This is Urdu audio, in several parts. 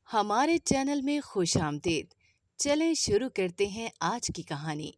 ہمارے چینل میں خوش آمدید۔ چلیں شروع کرتے ہیں آج کی کہانی۔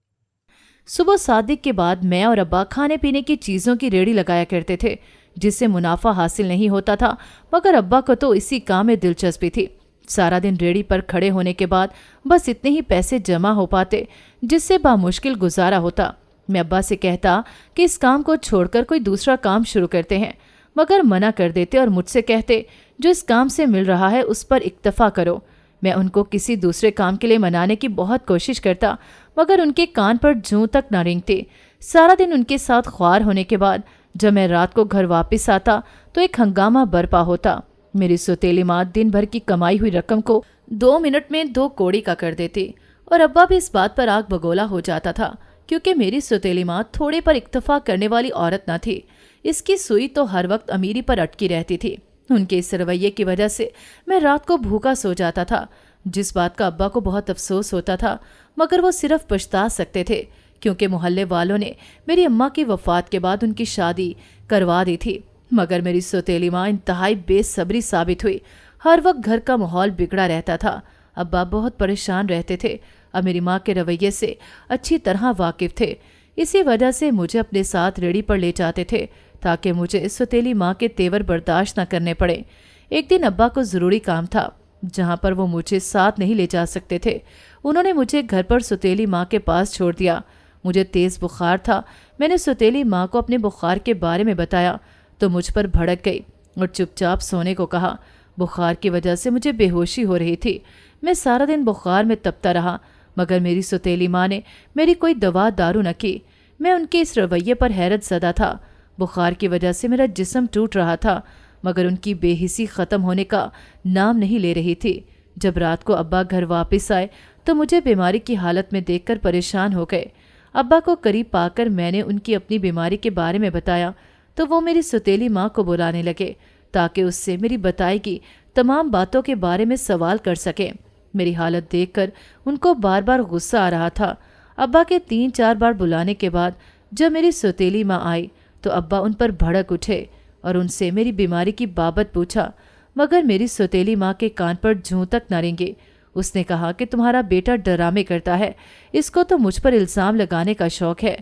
صبح صادق کے بعد میں اور ابا کھانے پینے کی چیزوں کی ریڑھی لگایا کرتے تھے، جس سے منافع حاصل نہیں ہوتا تھا، مگر ابا کو تو اسی کام میں دلچسپی تھی۔ سارا دن ریڑھی پر کھڑے ہونے کے بعد بس اتنے ہی پیسے جمع ہو پاتے جس سے بامشکل گزارا ہوتا۔ میں ابا سے کہتا کہ اس کام کو چھوڑ کر کوئی دوسرا کام شروع کرتے ہیں، مگر منع کر دیتے اور مجھ سے کہتے جو اس کام سے مل رہا ہے اس پر اکتفا کرو۔ میں ان کو کسی دوسرے کام کے لیے منانے کی بہت کوشش کرتا، مگر ان کے کان پر جوں تک نہ رینگتے۔ سارا دن ان کے ساتھ خوار ہونے کے بعد جب میں رات کو گھر واپس آتا تو ایک ہنگامہ برپا ہوتا۔ میری سوتیلی ماں دن بھر کی کمائی ہوئی رقم کو 2 منٹ میں 2 کوڑی کا کر دیتی، اور ابا بھی اس بات پر آگ بگولا ہو جاتا تھا، کیونکہ میری سوتیلی ماں تھوڑے پر اکتفا کرنے والی عورت نہ تھی۔ اس کی سوئی تو ہر وقت امیری پر اٹکی رہتی تھی۔ ان کے اس رویے کی وجہ سے میں رات کو بھوکا سو جاتا تھا، جس بات کا ابا کو بہت افسوس ہوتا تھا، مگر وہ صرف پچھتا سکتے تھے، کیونکہ محلے والوں نے میری اماں کی وفات کے بعد ان کی شادی کروا دی تھی۔ مگر میری سوتیلی ماں انتہائی بے صبری ثابت ہوئی۔ ہر وقت گھر کا ماحول بگڑا رہتا تھا۔ ابا بہت پریشان رہتے تھے اور میری ماں کے رویے سے اچھی طرح واقف تھے۔ اسی وجہ سے مجھے اپنے ساتھ ریڑھی پر لے جاتے تھے تاکہ مجھے سوتیلی ماں کے تیور برداشت نہ کرنے پڑے۔ ایک دن ابا کو ضروری کام تھا جہاں پر وہ مجھے ساتھ نہیں لے جا سکتے تھے۔ انہوں نے مجھے گھر پر سوتیلی ماں کے پاس چھوڑ دیا۔ مجھے تیز بخار تھا۔ میں نے سوتیلی ماں کو اپنے بخار کے بارے میں بتایا تو مجھ پر بھڑک گئی اور چپ چاپ سونے کو کہا۔ بخار کی وجہ سے مجھے بے ہوشی ہو رہی تھی۔ میں سارا دن بخار میں تپتا رہا، مگر میری سوتیلی ماں نے میری کوئی دوا دارو نہ کی۔ میں ان کے اس رویے پر حیرت زدہ تھا۔ بخار کی وجہ سے میرا جسم ٹوٹ رہا تھا، مگر ان کی بے حسی ختم ہونے کا نام نہیں لے رہی تھی۔ جب رات کو ابا گھر واپس آئے تو مجھے بیماری کی حالت میں دیکھ کر پریشان ہو گئے۔ ابا کو قریب پا کر میں نے ان کی اپنی بیماری کے بارے میں بتایا تو وہ میری سوتیلی ماں کو بلانے لگے تاکہ اس سے میری بتائی گئی تمام باتوں کے بارے میں سوال کر سکیں۔ میری حالت دیکھ کر ان کو بار بار غصہ آ رہا تھا۔ ابا کے 3-4 بار بلانے کے بعد جب میری سوتیلی ماں آئی تو ابا ان پر بھڑک اٹھے اور ان سے میری بیماری کی بابت پوچھا، مگر میری سوتیلی ماں کے کان پر جوں تک نہ رینگے۔ اس نے کہا کہ تمہارا بیٹا ڈرامے کرتا ہے، اس کو تو مجھ پر الزام لگانے کا شوق ہے۔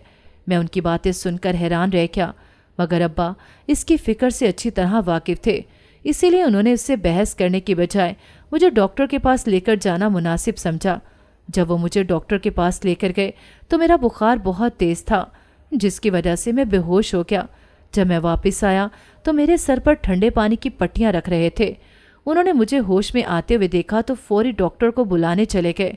میں ان کی باتیں سن کر حیران رہ گیا، مگر ابا اس کی فکر سے اچھی طرح واقف تھے، اسی لیے انہوں نے اس سے بحث کرنے کی بجائے مجھے ڈاکٹر کے پاس لے کر جانا مناسب سمجھا۔ جب وہ مجھے ڈاکٹر کے پاس لے کر گئے تو میرا بخار بہت تیز تھا، جس کی وجہ سے میں بے ہوش ہو گیا۔ جب میں واپس آیا تو میرے سر پر ٹھنڈے پانی کی پٹیاں رکھ رہے تھے۔ انہوں نے مجھے ہوش میں آتے ہوئے دیکھا تو فوری ڈاکٹر کو بلانے چلے گئے۔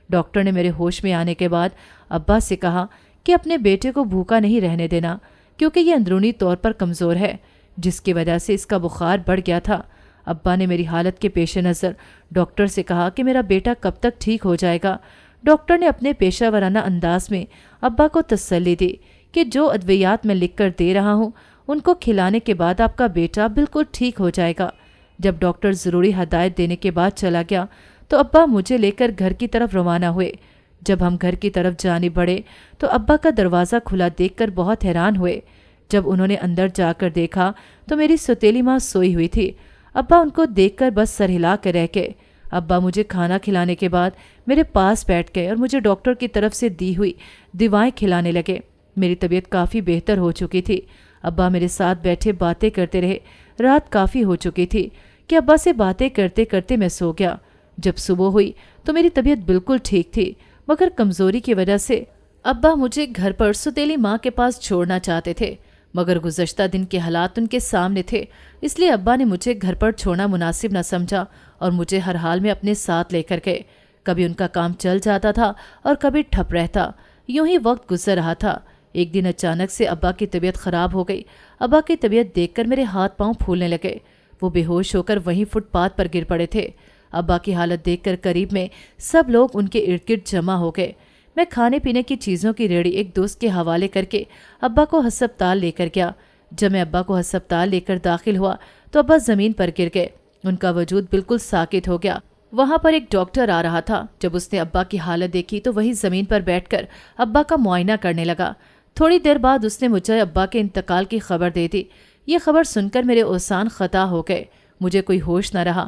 ڈاکٹر نے میرے ہوش میں آنے کے بعد ابا سے کہا کہ اپنے بیٹے کو بھوکا نہیں رہنے دینا، کیونکہ یہ اندرونی طور پر کمزور ہے، جس کی وجہ سے اس کا بخار بڑھ گیا تھا۔ ابا نے میری حالت کے پیش نظر ڈاکٹر سے کہا کہ میرا بیٹا کب تک ٹھیک ہو جائے گا۔ ڈاکٹر نے اپنے پیشہ ورانہ انداز میں ابا کو تسلی دی کہ جو ادویات میں لکھ کر دے رہا ہوں ان کو کھلانے کے بعد آپ کا بیٹا بالکل ٹھیک ہو جائے گا۔ جب ڈاکٹر ضروری ہدایت دینے کے بعد چلا گیا تو ابا مجھے لے کر گھر کی طرف روانہ ہوئے۔ جب ہم گھر کی طرف جانے بڑھے تو ابا کا دروازہ کھلا دیکھ کر بہت حیران ہوئے۔ جب انہوں نے اندر جا کر دیکھا تو میری سوتیلی ماں سوئی ہوئی تھی۔ ابا ان کو دیکھ کر بس سر ہلا کر رہ گئے۔ ابا مجھے کھانا کھلانے کے بعد میرے پاس بیٹھ گئے اور مجھے ڈاکٹر کی طرف سے دی ہوئی دوائیں کھلانے لگے۔ میری طبیعت کافی بہتر ہو چکی تھی۔ ابا میرے ساتھ بیٹھے باتیں کرتے رہے۔ رات کافی ہو چکی تھی کہ ابا سے باتیں کرتے کرتے میں سو گیا۔ جب صبح ہوئی تو میری طبیعت بالکل ٹھیک تھی، مگر کمزوری کی وجہ سے ابا مجھے گھر پر سوتیلی ماں کے پاس چھوڑنا چاہتے تھے، مگر گزشتہ دن کے حالات ان کے سامنے تھے، اس لیے ابا نے مجھے گھر پر چھوڑنا مناسب نہ سمجھا اور مجھے ہر حال میں اپنے ساتھ لے کر گئے۔ کبھی ان کا کام چل جاتا تھا اور کبھی ٹھپ رہتا، یوں ہی وقت گزر رہا تھا۔ ایک دن اچانک سے ابا کی طبیعت خراب ہو گئی۔ ابا کی طبیعت دیکھ کر میرے ہاتھ پاؤں پھولنے لگے۔ وہ بے ہوش ہو کر وہیں فٹ پاتھ پر گر پڑے تھے۔ ابا کی حالت دیکھ کر قریب میں سب لوگ ان کے ارد گرد جمع ہو گئے۔ میں کھانے پینے کی چیزوں کی ریڑھی ایک دوست کے حوالے کر کے ابا کو ہسپتال لے کر گیا۔ جب میں ابا کو ہسپتال لے کر داخل ہوا تو ابا زمین پر گر گئے۔ ان کا وجود بالکل ساکت ہو گیا۔ وہاں پر ایک ڈاکٹر آ رہا تھا۔ جب اس نے ابا کی حالت دیکھی تو وہی زمین پر بیٹھ کر ابا کا معائنہ کرنے لگا۔ تھوڑی دیر بعد اس نے مجھے ابا کے انتقال کی خبر دے دی۔ یہ خبر سن کر میرے اوسان خطا ہو گئے۔ مجھے کوئی ہوش نہ رہا۔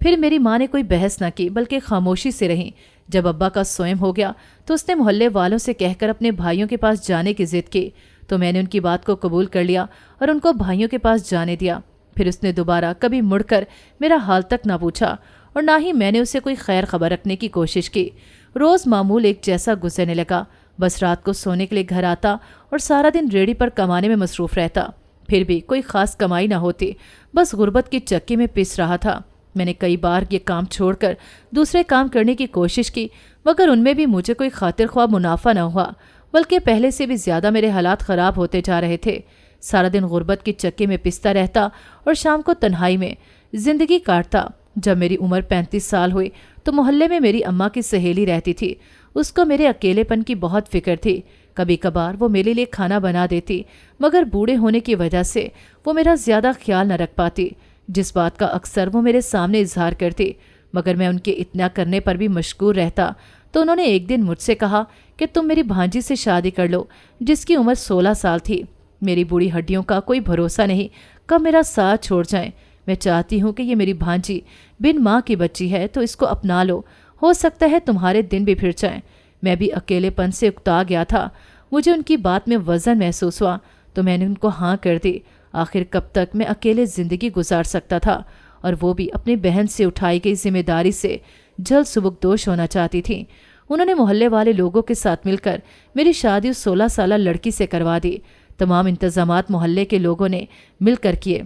پھر میری ماں نے کوئی بحث نہ کی بلکہ خاموشی سے رہی۔ جب ابا کا سوئم ہو گیا تو اس نے محلے والوں سے کہہ کر اپنے بھائیوں کے پاس جانے کی ضد کی، تو میں نے ان کی بات کو قبول کر لیا اور ان کو بھائیوں کے پاس جانے دیا۔ پھر اس نے دوبارہ کبھی مڑ کر میرا حال تک نہ پوچھا اور نہ ہی میں نے اسے کوئی خیر خبر رکھنے کی کوشش کی۔ روز معمول ایک جیسا گزرنے لگا، بس رات کو سونے کے لیے گھر آتا اور سارا دن ریڑھی پر کمانے میں مصروف رہتا۔ پھر بھی کوئی خاص کمائی نہ ہوتی، بس غربت کی چکی میں پس رہا تھا۔ میں نے کئی بار یہ کام چھوڑ کر دوسرے کام کرنے کی کوشش کی، مگر ان میں بھی مجھے کوئی خاطر خواہ منافع نہ ہوا، بلکہ پہلے سے بھی زیادہ میرے حالات خراب ہوتے جا رہے تھے۔ سارا دن غربت کی چکی میں پستا رہتا اور شام کو تنہائی میں زندگی کاٹتا۔ جب میری عمر 35 سال ہوئی تو محلے میں میری اماں کی سہیلی رہتی تھی۔ اس کو میرے اکیلے پن کی بہت فکر تھی۔ کبھی کبھار وہ میرے لیے کھانا بنا دیتی، مگر بوڑھے ہونے کی وجہ سے وہ میرا زیادہ خیال نہ رکھ پاتی، جس بات کا اکثر وہ میرے سامنے اظہار کرتی، مگر میں ان کے اتنا کرنے پر بھی مشکور رہتا۔ تو انہوں نے ایک دن مجھ سے کہا کہ تم میری بھانجی سے شادی کر لو، جس کی عمر 16 سال تھی۔ میری بوڑھی ہڈیوں کا کوئی بھروسہ نہیں کب میرا ساتھ چھوڑ جائیں۔ میں چاہتی ہوں کہ یہ میری بھانجی بن ماں کی بچی ہے تو اس کو اپنا لو، ہو سکتا ہے تمہارے دن بھی پھر جائیں۔ میں بھی اکیلے پن سے اکتا گیا تھا۔ مجھے ان کی بات میں وزن محسوس ہوا تو میں نے ان کو ہاں کر دی۔ آخر کب تک میں اکیلے زندگی گزار سکتا تھا، اور وہ بھی اپنی بہن سے اٹھائی گئی ذمہ داری سے جلد سبکدوش ہونا چاہتی تھیں۔ انہوں نے محلے والے لوگوں کے ساتھ مل کر میری شادی اس 16 سالہ لڑکی سے کروا دی۔ تمام انتظامات محلے کے لوگوں نے مل کر کیے،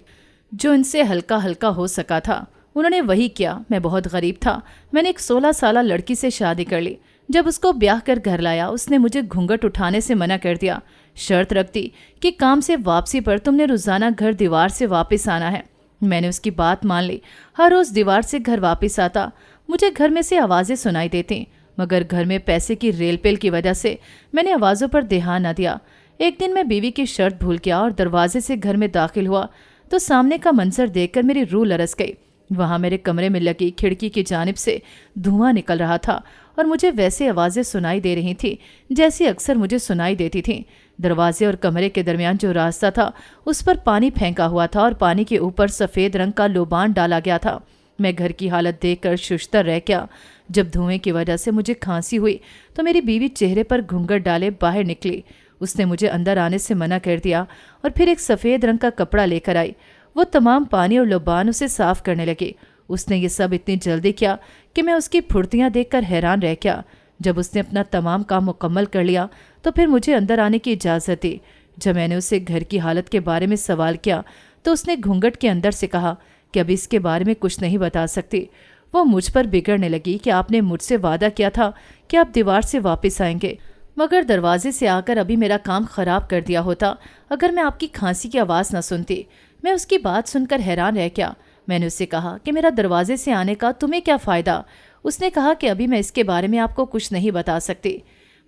جو ان سے ہلکا ہلکا ہو سکا تھا انہوں نے وہی کیا۔ میں بہت غریب تھا، میں نے ایک 16 سالہ لڑکی سے شادی کر لی۔ جب اس کو بیاہ کر گھر لایا، اس نے مجھے گھونگھٹ اٹھانے سے منع کر دیا، شرط رکھ دی کہ کام سے واپسی پر تم نے روزانہ گھر دیوار سے واپس آنا ہے۔ میں نے اس کی بات مان لی۔ ہر روز دیوار سے گھر واپس آتا۔ مجھے گھر میں سے آوازیں سنائی دیتی، مگر گھر میں پیسے کی ریل پیل کی وجہ سے میں نے آوازوں پر دھیان نہ دیا۔ ایک دن میں بیوی کی شرط بھول گیا اور دروازے سے گھر میں داخل ہوا تو سامنے کا منظر دیکھ کر میری روح لرز گئی۔ وہاں میرے کمرے میں لگی کھڑکی کی جانب سے دھواں نکل رہا تھا اور مجھے ویسے آوازیں سنائی دے رہی تھیں جیسی اکثر مجھے سنائی دیتی تھیں۔ دروازے اور کمرے کے درمیان جو راستہ تھا اس پر پانی پھینکا ہوا تھا اور پانی کے اوپر سفید رنگ کا لوبان ڈالا گیا تھا۔ میں گھر کی حالت دیکھ کر ششتر رہ گیا۔ جب دھوئیں کی وجہ سے مجھے کھانسی ہوئی تو میری بیوی چہرے پر گھونگھٹ ڈالے باہر نکلی۔ اس نے مجھے اندر آنے سے منع کر دیا اور پھر ایک سفید رنگ کا کپڑا لے کر آئی۔ وہ تمام پانی اور لوبان اسے صاف کرنے لگی۔ اس نے یہ سب اتنی جلدی کیا کہ میں اس کی پھرتیاں دیکھ کر حیران رہ گیا۔ جب اس نے اپنا تمام کام مکمل کر لیا تو پھر مجھے اندر آنے کی اجازت دی۔ جب میں نے اسے گھر کی حالت کے بارے میں سوال کیا تو اس نے گھونگھٹ کے اندر سے کہا کہ اب اس کے بارے میں کچھ نہیں بتا سکتی۔ وہ مجھ پر بگڑنے لگی کہ آپ نے مجھ سے وعدہ کیا تھا کہ آپ دیوار سے واپس آئیں گے، مگر دروازے سے آ کر ابھی میرا کام خراب کر دیا ہوتا اگر میں آپ کی کھانسی کی آواز نہ سنتی۔ میں اس کی بات سن کر حیران رہ گیا۔ میں نے اسے کہا کہ میرا دروازے سے آنے کا تمہیں کیا فائدہ؟ اس نے کہا کہ ابھی میں اس کے بارے میں آپ کو کچھ نہیں بتا سکتی۔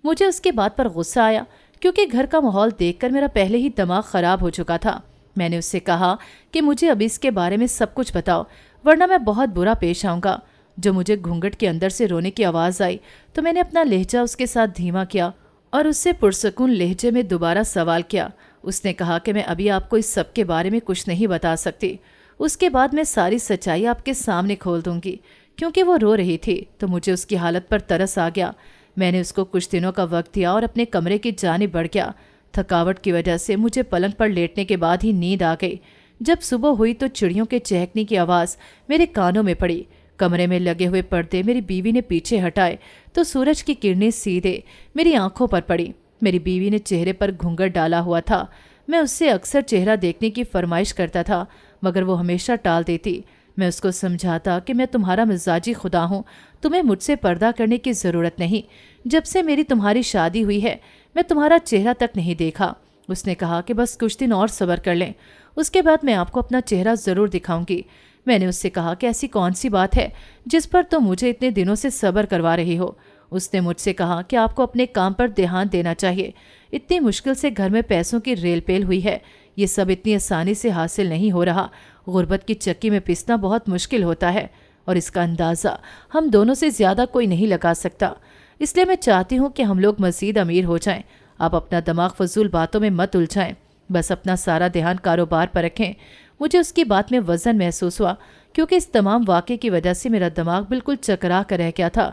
مجھے اس کی بات پر غصہ آیا کیونکہ گھر کا ماحول دیکھ کر میرا پہلے ہی دماغ خراب ہو چکا تھا۔ میں نے اس سے کہا کہ مجھے ابھی اس کے بارے میں سب کچھ بتاؤ ورنہ میں بہت برا پیش آؤں گا۔ جو مجھے گھونگھٹ کے اندر سے رونے کی آواز آئی تو میں نے اپنا لہجہ اس کے ساتھ دھیما کیا اور اس سے پرسکون لہجے میں دوبارہ سوال کیا۔ اس نے کہا کہ میں ابھی آپ کو اس سب کے بارے میں کچھ نہیں بتا سکتی، اس کے بعد میں ساری سچائی آپ کے سامنے کھول دوں گی۔ کیونکہ وہ رو رہی تھی تو مجھے اس کی حالت پر ترس آ گیا۔ میں نے اس کو کچھ دنوں کا وقت دیا اور اپنے کمرے کی جانب بڑھ گیا۔ تھکاوٹ کی وجہ سے مجھے پلنگ پر لیٹنے کے بعد ہی نیند آ گئی۔ جب صبح ہوئی تو چڑیوں کے چہکنے کی آواز میرے کانوں میں پڑی۔ کمرے میں لگے ہوئے پردے میری بیوی نے پیچھے ہٹائے تو سورج کی کرنیں سیدھے میری آنکھوں پر پڑی۔ میری بیوی نے چہرے پر گھونگھٹ ڈالا ہوا تھا۔ میں اس سے اکثر چہرہ دیکھنے کی فرمائش کرتا تھا مگر وہ ہمیشہ ٹال دیتی۔ میں اس کو سمجھاتا کہ میں تمہارا مزاجی خدا ہوں، تمہیں مجھ سے پردہ کرنے کی ضرورت نہیں۔ جب سے میری تمہاری شادی ہوئی ہے میں تمہارا چہرہ تک نہیں دیکھا۔ اس نے کہا کہ بس کچھ دن اور صبر کر لیں، اس کے بعد میں آپ کو اپنا چہرہ ضرور دکھاؤں گی۔ میں نے اس سے کہا کہ ایسی کون سی بات ہے جس پر تم مجھے اتنے دنوں سے صبر کروا رہی ہو؟ اس نے مجھ سے کہا کہ آپ کو اپنے کام پر دھیان دینا چاہیے۔ اتنی مشکل سے گھر میں پیسوں کی ریل پیل ہوئی ہے، یہ سب اتنی آسانی سے حاصل نہیں ہو رہا۔ غربت کی چکی میں پسنا بہت مشکل ہوتا ہے اور اس کا اندازہ ہم دونوں سے زیادہ کوئی نہیں لگا سکتا۔ اس لیے میں چاہتی ہوں کہ ہم لوگ مزید امیر ہو جائیں۔ آپ اپنا دماغ فضول باتوں میں مت الجھائیں، بس اپنا سارا دھیان کاروبار پر رکھیں۔ مجھے اس کی بات میں وزن محسوس ہوا کیونکہ اس تمام واقعے کی وجہ سے میرا دماغ بالکل چکرا کر رہ گیا تھا۔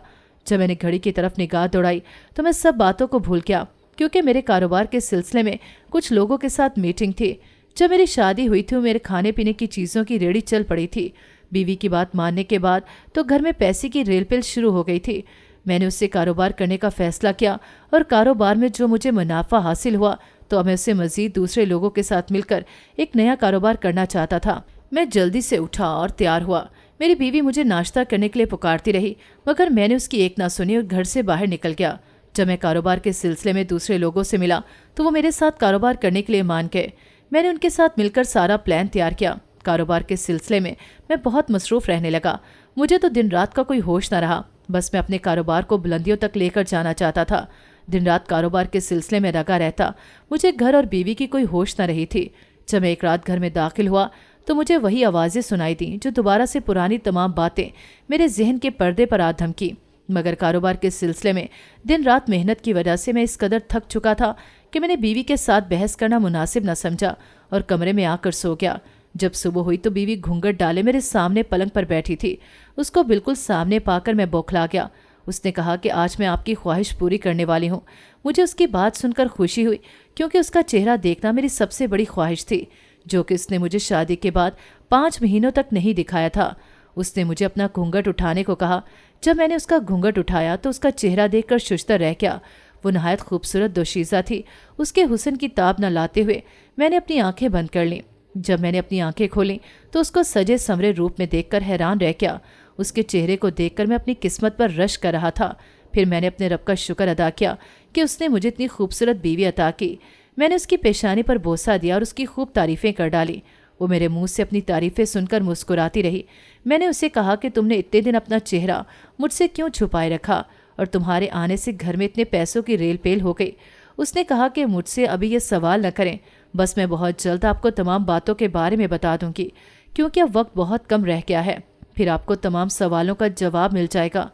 جب میں نے گھڑی کی طرف نگاہ دوڑائی تو میں سب باتوں کو بھول گیا، کیونکہ میرے کاروبار کے سلسلے میں کچھ لوگوں کے ساتھ میٹنگ تھی۔ جب میری شادی ہوئی تھی میرے کھانے پینے کی چیزوں کی ریڑھی چل پڑی تھی۔ بیوی کی بات ماننے کے بعد تو گھر میں پیسے کی ریل پیل شروع ہو گئی تھی۔ میں نے اس سے کاروبار کرنے کا فیصلہ کیا اور کاروبار میں جو مجھے منافع حاصل ہوا تو میں اسے مزید دوسرے لوگوں کے ساتھ مل کر ایک نیا کاروبار کرنا چاہتا تھا۔ میں جلدی سے اٹھا اور تیار ہوا۔ میری بیوی مجھے ناشتہ کرنے کے لیے پکارتی رہی، مگر میں نے اس کی ایک نہ سنی اور گھر سے باہر نکل گیا۔ جب میں کاروبار کے سلسلے میں دوسرے لوگوں سے ملا تو وہ میرے ساتھ کاروبار کرنے کے لیے مان گئے۔ میں نے ان کے ساتھ مل کر سارا پلان تیار کیا۔ کاروبار کے سلسلے میں بہت مصروف رہنے لگا۔ مجھے تو دن رات کا کوئی ہوش نہ رہا، بس میں اپنے کاروبار کو بلندیوں تک لے کر جانا چاہتا تھا۔ دن رات کاروبار کے سلسلے میں لگا رہتا، مجھے گھر اور بیوی کی کوئی ہوش نہ رہی تھی۔ جب میں ایک رات گھر میں داخل ہوا تو مجھے وہی آوازیں سنائی دیں جو دوبارہ سے پرانی تمام باتیں میرے ذہن کے پردے پر آ دھمکی۔ مگر کاروبار کے سلسلے میں دن رات محنت کی وجہ سے میں اس قدر تھک چکا تھا کہ میں نے بیوی کے ساتھ بحث کرنا مناسب نہ سمجھا اور کمرے میں آ کر سو گیا۔ جب صبح ہوئی تو بیوی گھونگھٹ ڈالے میرے سامنے پلنگ پر بیٹھی تھی۔ اس کو بالکل سامنے پا کر میں بوکھلا گیا۔ اس نے کہا کہ آج میں آپ کی خواہش پوری کرنے والی ہوں۔ مجھے اس کی بات سن کر خوشی ہوئی، کیونکہ اس کا چہرہ دیکھنا میری سب سے بڑی خواہش تھی، جو کہ اس نے مجھے شادی کے بعد 5 مہینوں تک نہیں دکھایا تھا۔ اس نے مجھے اپنا گھونگھٹ اٹھانے کو کہا۔ جب میں نے اس کا گھونگھٹ اٹھایا تو اس کا چہرہ دیکھ کر ششدر رہ گیا۔ وہ نہایت خوبصورت دوشیزہ تھی۔ اس کے حسن کی تاب نہ لاتے ہوئے میں نے اپنی آنکھیں بند کر لیں۔ جب میں نے اپنی آنکھیں کھولیں تو اس کو سجے سمرے روپ میں دیکھ کر حیران رہ گیا۔ اس کے چہرے کو دیکھ کر میں اپنی قسمت پر رشک کر رہا تھا۔ پھر میں نے اپنے رب کا شکر ادا کیا کہ اس نے مجھے اتنی خوبصورت بیوی عطا کی۔ میں نے اس کی پیشانی پر بوسہ دیا اور اس کی خوب تعریفیں کر ڈالی۔ وہ میرے منہ سے اپنی تعریفیں سن کر مسکراتی رہی۔ میں نے اسے کہا کہ تم نے اتنے دن اپنا چہرہ مجھ سے کیوں چھپائے رکھا اور تمہارے آنے سے گھر میں اتنے پیسوں کی ریل پیل ہو گئی۔ اس نے کہا کہ مجھ سے ابھی یہ سوال نہ کریں، بس میں بہت جلد آپ کو تمام باتوں کے بارے میں بتا دوں گی، کیونکہ اب وقت بہت کم رہ گیا ہے، پھر آپ کو تمام سوالوں کا جواب مل جائے گا۔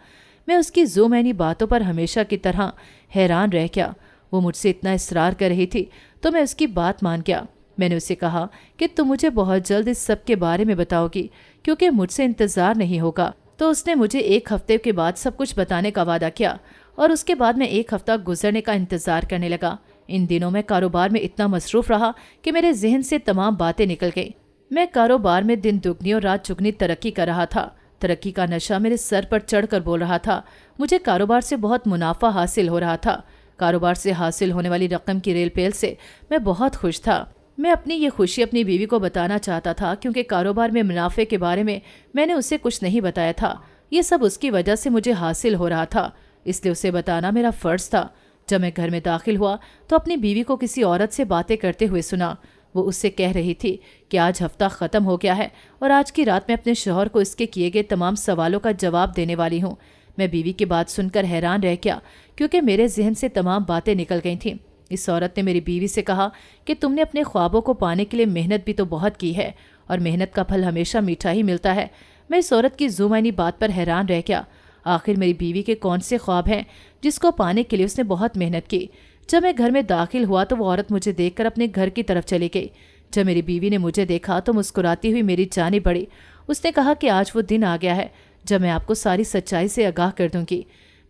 میں اس کی ذومعنی باتوں پر ہمیشہ کی طرح حیران رہ گیا۔ وہ مجھ سے اتنا اصرار کر رہی تھی تو میں اس کی بات مان گیا۔ میں نے اسے کہا کہ تم مجھے بہت جلد اس سب کے بارے میں بتاؤ گی، کیونکہ مجھ سے انتظار نہیں ہوگا۔ تو اس نے مجھے 1 ہفتے کے بعد سب کچھ بتانے کا وعدہ کیا اور اس کے بعد میں 1 ہفتہ گزرنے کا انتظار کرنے لگا۔ ان دنوں میں کاروبار میں اتنا مصروف رہا کہ میرے ذہن سے تمام باتیں نکل گئیں۔ میں کاروبار میں دن دگنی اور رات چگنی ترقی کر رہا تھا۔ ترقی کا نشہ میرے سر پر چڑھ کر بول رہا تھا۔ مجھے کاروبار سے بہت منافع حاصل ہو رہا تھا۔ کاروبار سے حاصل ہونے والی رقم کی ریل پیل سے میں بہت خوش تھا۔ میں اپنی یہ خوشی اپنی بیوی کو بتانا چاہتا تھا، کیونکہ کاروبار میں منافع کے بارے میں نے اسے کچھ نہیں بتایا تھا۔ یہ سب اس کی وجہ سے مجھے حاصل ہو رہا تھا، اس لیے اسے بتانا میرا فرض تھا۔ جب میں گھر میں داخل ہوا تو اپنی بیوی کو کسی عورت سے باتیں کرتے ہوئے سنا۔ وہ اس سے کہہ رہی تھی کہ آج ہفتہ ختم ہو گیا ہے اور آج کی رات میں اپنے شوہر کو اس کے کیے گئے تمام سوالوں کا جواب دینے والی ہوں۔ میں بیوی کی بات سن کر حیران رہ گیا، کیونکہ میرے ذہن سے تمام باتیں نکل گئی تھیں۔ اس عورت نے میری بیوی سے کہا کہ تم نے اپنے خوابوں کو پانے کے لیے محنت بھی تو بہت کی ہے اور محنت کا پھل ہمیشہ میٹھا ہی ملتا ہے۔ میں اس عورت کی ذومعنی بات پر حیران رہ گیا۔ آخر میری بیوی کے کون سے خواب ہیں جس کو پانے کے لیے اس نے بہت محنت کی؟ جب میں گھر میں داخل ہوا تو وہ عورت مجھے دیکھ کر اپنے گھر کی طرف چلی گئی۔ جب میری بیوی نے مجھے دیکھا تو مسکراتی ہوئی میری جانب بڑھی۔ اس نے کہا کہ آج وہ دن آ گیا ہے جب میں آپ کو ساری سچائی سے آگاہ کر دوں گی۔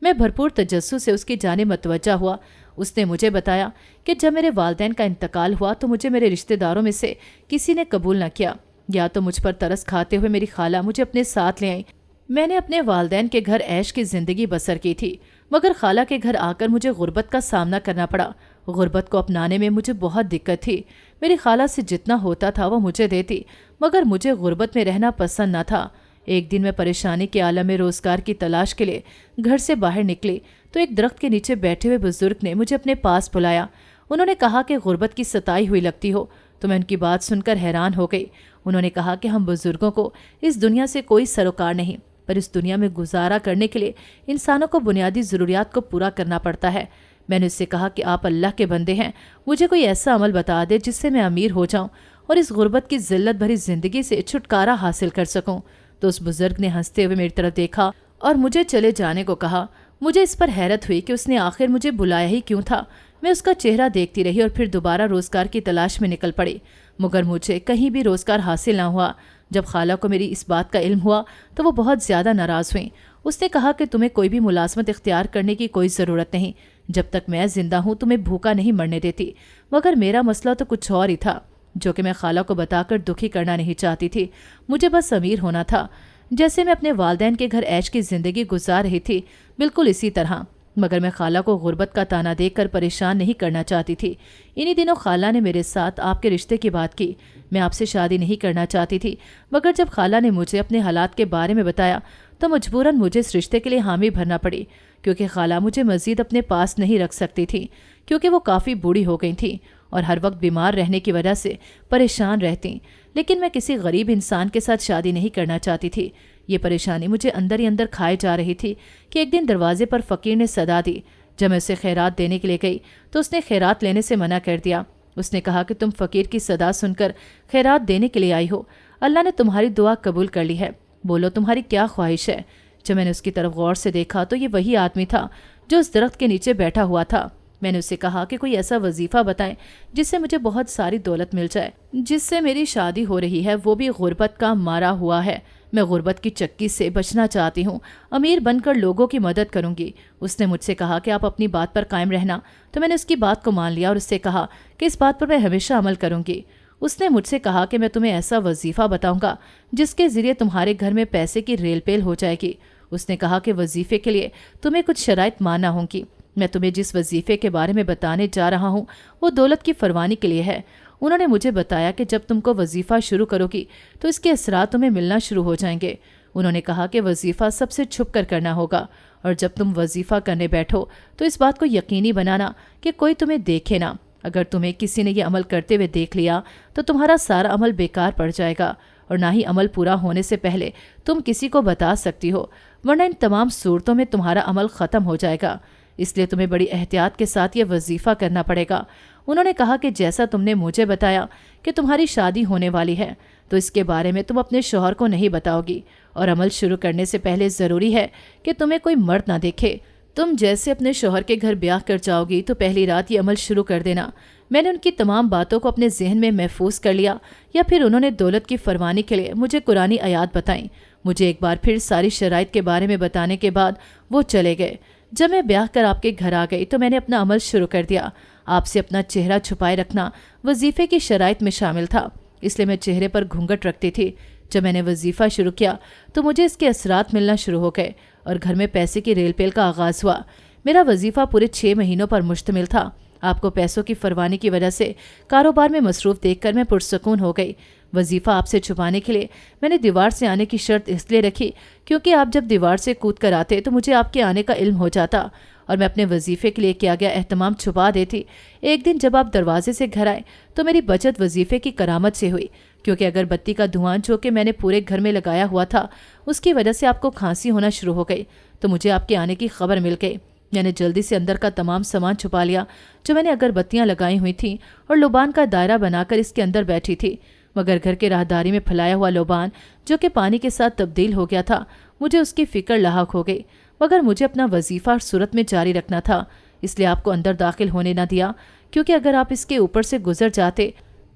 میں بھرپور تجسس سے اس کی جانب متوجہ ہوا۔ اس نے مجھے بتایا کہ جب میرے والدین کا انتقال ہوا تو مجھے میرے رشتہ داروں میں سے کسی نے قبول نہ کیا، یا تو مجھ پر ترس کھاتے ہوئے میری خالہ مجھے اپنے ساتھ لے آئی۔ میں نے اپنے والدین کے گھر عیش کی زندگی بسر کی تھی، مگر خالہ کے گھر آ کر مجھے غربت کا سامنا کرنا پڑا۔ غربت کو اپنانے میں مجھے بہت دقت تھی۔ میری خالہ سے جتنا ہوتا تھا وہ مجھے دیتی، مگر مجھے غربت میں رہنا پسند نہ تھا۔ ایک دن میں پریشانی کے عالم میں روزگار کی تلاش کے لیے گھر سے باہر نکلی تو ایک درخت کے نیچے بیٹھے ہوئے بزرگ نے مجھے اپنے پاس بلایا۔ انہوں نے کہا کہ غربت کی ستائی ہوئی لگتی ہو، تو میں ان کی بات سن کر حیران ہو گئی۔ انہوں نے کہا کہ ہم بزرگوں کو اس دنیا سے کوئی سروکار نہیں، پر اس دنیا میں گزارا کرنے کے لیے انسانوں کو بنیادی ضروریات کو پورا کرنا پڑتا ہے۔ میں نے اس سے کہا کہ آپ اللہ کے بندے ہیں، مجھے کوئی ایسا عمل بتا دے جس سے میں امیر ہو جاؤں اور اس غربت کی ذلت بھری زندگی سے چھٹکارا حاصل کر سکوں۔ تو اس بزرگ نے ہنستے ہوئے میری طرف دیکھا اور مجھے چلے جانے کو کہا۔ مجھے اس پر حیرت ہوئی کہ اس نے آخر مجھے بلایا ہی کیوں تھا۔ میں اس کا چہرہ دیکھتی رہی اور پھر دوبارہ روزگار کی تلاش میں نکل پڑی، مگر مجھے کہیں بھی روزگار حاصل نہ ہوا۔ جب خالہ کو میری اس بات کا علم ہوا تو وہ بہت زیادہ ناراض ہوئیں۔ اس نے کہا کہ تمہیں کوئی بھی ملازمت اختیار کرنے کی کوئی ضرورت نہیں، جب تک میں زندہ ہوں تمہیں بھوکا نہیں مرنے دیتی۔ مگر میرا مسئلہ تو کچھ اور ہی تھا، جو کہ میں خالہ کو بتا کر دکھی کرنا نہیں چاہتی تھی۔ مجھے بس امیر ہونا تھا، جیسے میں اپنے والدین کے گھر عیش کی زندگی گزار رہی تھی، بالکل اسی طرح۔ مگر میں خالہ کو غربت کا تانا دیکھ کر پریشان نہیں کرنا چاہتی تھی۔ انہی دنوں خالہ نے میرے ساتھ آپ کے رشتے کی بات کی۔ میں آپ سے شادی نہیں کرنا چاہتی تھی، مگر جب خالہ نے مجھے اپنے حالات کے بارے میں بتایا تو مجبوراً مجھے اس رشتے کے لیے حامی بھرنا پڑی، کیونکہ خالہ مجھے مزید اپنے پاس نہیں رکھ سکتی تھی، کیونکہ وہ کافی بوڑھی ہو گئی تھیں اور ہر وقت بیمار رہنے کی وجہ سے پریشان رہتیں۔ لیکن میں کسی غریب انسان کے ساتھ شادی نہیں کرنا چاہتی تھی۔ یہ پریشانی مجھے اندر ہی اندر کھائے جا رہی تھی کہ ایک دن دروازے پر فقیر نے صدا دی۔ جب میں اسے خیرات دینے کے لیے گئی تو اس نے خیرات لینے سے منع کر دیا۔ اس نے کہا کہ تم فقیر کی صدا سن کر خیرات دینے کے لیے آئی ہو، اللہ نے تمہاری دعا قبول کر لی ہے، بولو تمہاری کیا خواہش ہے۔ جب میں نے اس کی طرف غور سے دیکھا تو یہ وہی آدمی تھا جو اس درخت کے نیچے بیٹھا ہوا تھا۔ میں نے اسے کہا کہ کوئی ایسا وظیفہ بتائیں جس سے مجھے بہت ساری دولت مل جائے، جس سے میری شادی ہو رہی ہے وہ بھی غربت کا مارا ہوا ہے، میں غربت کی چکی سے بچنا چاہتی ہوں، امیر بن کر لوگوں کی مدد کروں گی۔ اس نے مجھ سے کہا کہ آپ اپنی بات پر قائم رہنا، تو میں نے اس کی بات کو مان لیا اور اس سے کہا کہ اس بات پر میں ہمیشہ عمل کروں گی۔ اس نے مجھ سے کہا کہ میں تمہیں ایسا وظیفہ بتاؤں گا جس کے ذریعے تمہارے گھر میں پیسے کی ریل پیل ہو جائے گی۔ اس نے کہا کہ وظیفے کے لیے تمہیں کچھ شرائط ماننا ہوں گی۔ میں تمہیں جس وظیفے کے بارے میں بتانے جا رہا ہوں وہ دولت کی فروانی کے لیے ہے۔ انہوں نے مجھے بتایا کہ جب تم کو وظیفہ شروع کرو گی تو اس کے اثرات تمہیں ملنا شروع ہو جائیں گے۔ انہوں نے کہا کہ وظیفہ سب سے چھپ کر کرنا ہوگا، اور جب تم وظیفہ کرنے بیٹھو تو اس بات کو یقینی بنانا کہ کوئی تمہیں دیکھے نہ۔ اگر تمہیں کسی نے یہ عمل کرتے ہوئے دیکھ لیا تو تمہارا سارا عمل بیکار پڑ جائے گا، اور نہ ہی عمل پورا ہونے سے پہلے تم کسی کو بتا سکتی ہو، ورنہ ان تمام صورتوں میں تمہارا عمل ختم ہو جائے گا۔ اس لیے تمہیں بڑی احتیاط کے ساتھ یہ وظیفہ کرنا پڑے گا۔ انہوں نے کہا کہ جیسا تم نے مجھے بتایا کہ تمہاری شادی ہونے والی ہے تو اس کے بارے میں تم اپنے شوہر کو نہیں بتاؤ گی، اور عمل شروع کرنے سے پہلے ضروری ہے کہ تمہیں کوئی مرد نہ دیکھے۔ تم جیسے اپنے شوہر کے گھر بیاہ کر جاؤ گی تو پہلی رات یہ عمل شروع کر دینا۔ میں نے ان کی تمام باتوں کو اپنے ذہن میں محفوظ کر لیا، یا پھر انہوں نے دولت کی فروانی کے لیے مجھے قرآنی آیات بتائیں۔ مجھے ایک بار پھر ساری شرائط کے بارے میں بتانے کے بعد وہ چلے گئے۔ جب میں بیاہ کر آپ کے گھر آ گئی تو میں نے اپنا عمل شروع کر دیا۔ آپ سے اپنا چہرہ چھپائے رکھنا وظیفے کی شرائط میں شامل تھا، اس لیے میں چہرے پر گھونگھٹ رکھتی تھی۔ جب میں نے وظیفہ شروع کیا تو مجھے اس کے اثرات ملنا شروع ہو گئے اور گھر میں پیسے کی ریل پیل کا آغاز ہوا۔ میرا وظیفہ پورے 6 مہینوں پر مشتمل تھا۔ آپ کو پیسوں کی فروانی کی وجہ سے کاروبار میں مصروف دیکھ کر میں پرسکون ہو گئی۔ وظیفہ آپ سے چھپانے کے لیے میں نے دیوار سے آنے کی شرط اس لیے رکھی کیونکہ آپ جب دیوار سے کود کر آتے تو مجھے آپ کے آنے کا علم ہو جاتا اور میں اپنے وظیفے کے لیے کیا گیا اہتمام چھپا دیتی۔ ایک دن جب آپ دروازے سے گھر آئے تو میری بچت وظیفے کی کرامت سے ہوئی، کیونکہ اگر بتی کا دھواں جو کہ میں نے پورے گھر میں لگایا ہوا تھا اس کی وجہ سے آپ کو کھانسی ہونا شروع ہو گئی تو مجھے آپ کے آنے کی خبر مل گئی۔ میں نے جلدی سے اندر کا تمام سامان چھپا لیا جو میں نے اگربتیاں لگائی ہوئی تھیں اور لوبان کا دائرہ بنا کر اس کے اندر بیٹھی تھی، مگر گھر کے راہداری میں پھیلایا ہوا لوبان جو کہ پانی کے ساتھ تبدیل ہو گیا تھا، مجھے اس کی فکر لاحق ہو گئی۔ مگر مجھے اپنا وظیفہ صورت میں جاری رکھنا تھا، اس لیے آپ کو اندر داخل ہونے نہ دیا، کیونکہ اگر آپ اس کے اوپر سے گزر جاتے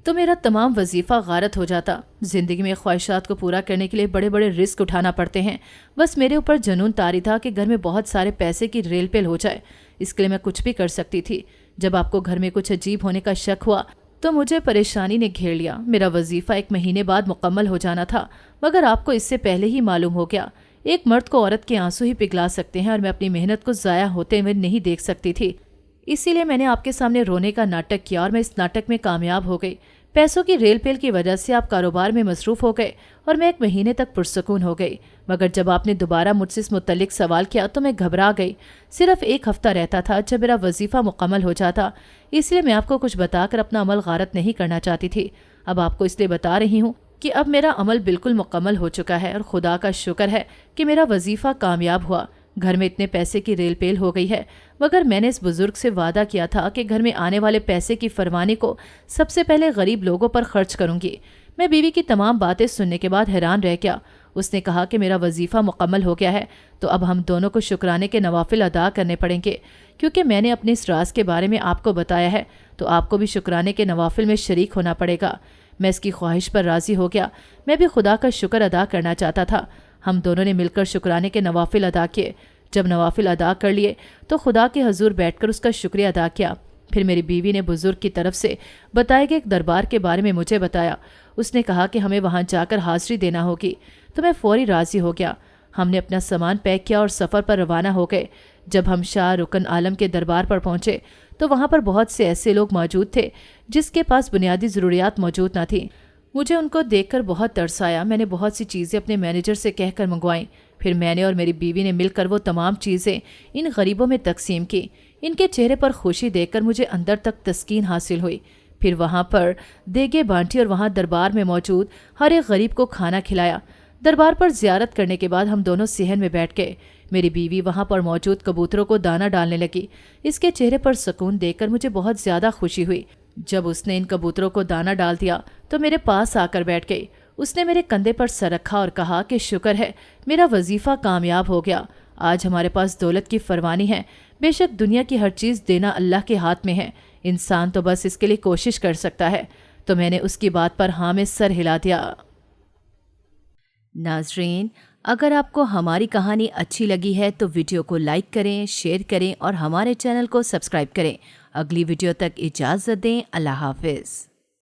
تو میرا تمام وظیفہ غارت ہو جاتا۔ زندگی میں خواہشات کو پورا کرنے کے لیے بڑے بڑے رسک اٹھانا پڑتے ہیں، بس میرے اوپر جنون طاری تھا کہ گھر میں بہت سارے پیسے کی ریل پیل ہو جائے، اس کے لیے میں کچھ بھی کر سکتی تھی۔ جب آپ کو گھر میں کچھ عجیب ہونے کا شک ہوا تو مجھے پریشانی نے گھیر لیا۔ میرا وظیفہ 1 مہینے بعد مکمل ہو جانا تھا، مگر آپ کو اس سے پہلے ہی معلوم ہو گیا۔ ایک مرد کو عورت کے آنسو ہی پگھلا سکتے ہیں اور میں اپنی محنت کو ضائع ہوتے ہوئے نہیں دیکھ سکتی تھی، اسی لیے میں نے آپ کے سامنے رونے کا ناٹک کیا اور میں اس ناٹک میں کامیاب ہو گئی۔ پیسوں کی ریل پیل کی وجہ سے آپ کاروبار میں مصروف ہو گئے اور میں 1 مہینے تک پرسکون ہو گئی، مگر جب آپ نے دوبارہ مجھ سے اس متعلق سوال کیا تو میں گھبرا گئی۔ صرف 1 ہفتہ رہتا تھا جب میرا وظیفہ مکمل ہو جاتا، اس لیے میں آپ کو کچھ بتا کر اپنا عمل غارت نہیں کرنا چاہتی تھی۔ اب آپ کو اس لیے بتا رہی ہوں کہ اب میرا عمل بالکل مکمل ہو چکا ہے اور خدا کا شکر ہے کہ میرا وظیفہ کامیاب ہوا۔ گھر میں اتنے پیسے کی ریل پیل ہو گئی ہے، مگر میں نے اس بزرگ سے وعدہ کیا تھا کہ گھر میں آنے والے پیسے کی فروانی کو سب سے پہلے غریب لوگوں پر خرچ کروں گی۔ میں بیوی کی تمام باتیں سننے کے بعد حیران رہ گیا۔ اس نے کہا کہ میرا وظیفہ مکمل ہو گیا ہے تو اب ہم دونوں کو شکرانے کے نوافل ادا کرنے پڑیں گے، کیونکہ میں نے اپنے اس راز کے بارے میں آپ کو بتایا ہے تو آپ کو بھی شکرانے کے نوافل میں شریک ہونا پڑے گا۔ میں اس کی خواہش پر راضی ہو گیا۔ میں بھی خدا کا شکر ادا کرنا چاہتا تھا۔ ہم دونوں نے مل کر شکرانے کے نوافل ادا کیے۔ جب نوافل ادا کر لیے تو خدا کے حضور بیٹھ کر اس کا شکریہ ادا کیا۔ پھر میری بیوی نے بزرگ کی طرف سے بتائے گئے ایک دربار کے بارے میں مجھے بتایا۔ اس نے کہا کہ ہمیں وہاں جا کر حاضری دینا ہوگی، تو میں فوری راضی ہو گیا۔ ہم نے اپنا سامان پیک کیا اور سفر پر روانہ ہو گئے۔ جب ہم شاہ رکن عالم کے دربار پر پہنچے تو وہاں پر بہت سے ایسے لوگ موجود تھے جس کے پاس بنیادی ضروریات موجود نہ تھیں۔ مجھے ان کو دیکھ کر بہت ترس آیا۔ میں نے بہت سی چیزیں اپنے مینیجر سے کہہ کر منگوائیں۔ پھر میں نے اور میری بیوی نے مل کر وہ تمام چیزیں ان غریبوں میں تقسیم کی۔ ان کے چہرے پر خوشی دیکھ کر مجھے اندر تک تسکین حاصل ہوئی۔ پھر وہاں پر دیگے بانٹی اور وہاں دربار میں موجود ہر ایک غریب کو کھانا کھلایا۔ دربار پر زیارت کرنے کے بعد ہم دونوں صحن میں بیٹھ گئے۔ میری بیوی وہاں پر موجود کبوتروں کو دانہ ڈالنے لگی۔ اس کے چہرے پر سکون دیکھ کر مجھے بہت زیادہ خوشی ہوئی۔ جب اس نے ان کبوتروں کو دانہ ڈال دیا تو میرے پاس آ کر بیٹھ گئی۔ اس نے میرے کندھے پر سر رکھا اور کہا کہ شکر ہے میرا وظیفہ کامیاب ہو گیا۔ آج ہمارے پاس دولت کی فروانی ہے۔ بے شک دنیا کی ہر چیز دینا اللہ کے ہاتھ میں ہے، انسان تو بس اس کے لیے کوشش کر سکتا ہے۔ تو میں نے اس کی بات پر ہاں میں سر ہلا دیا۔ ناظرین، اگر آپ کو ہماری کہانی اچھی لگی ہے تو ویڈیو کو لائک کریں، شیئر کریں اور ہمارے چینل کو سبسکرائب کریں۔ اگلی ویڈیو تک اجازت دیں۔ اللہ حافظ۔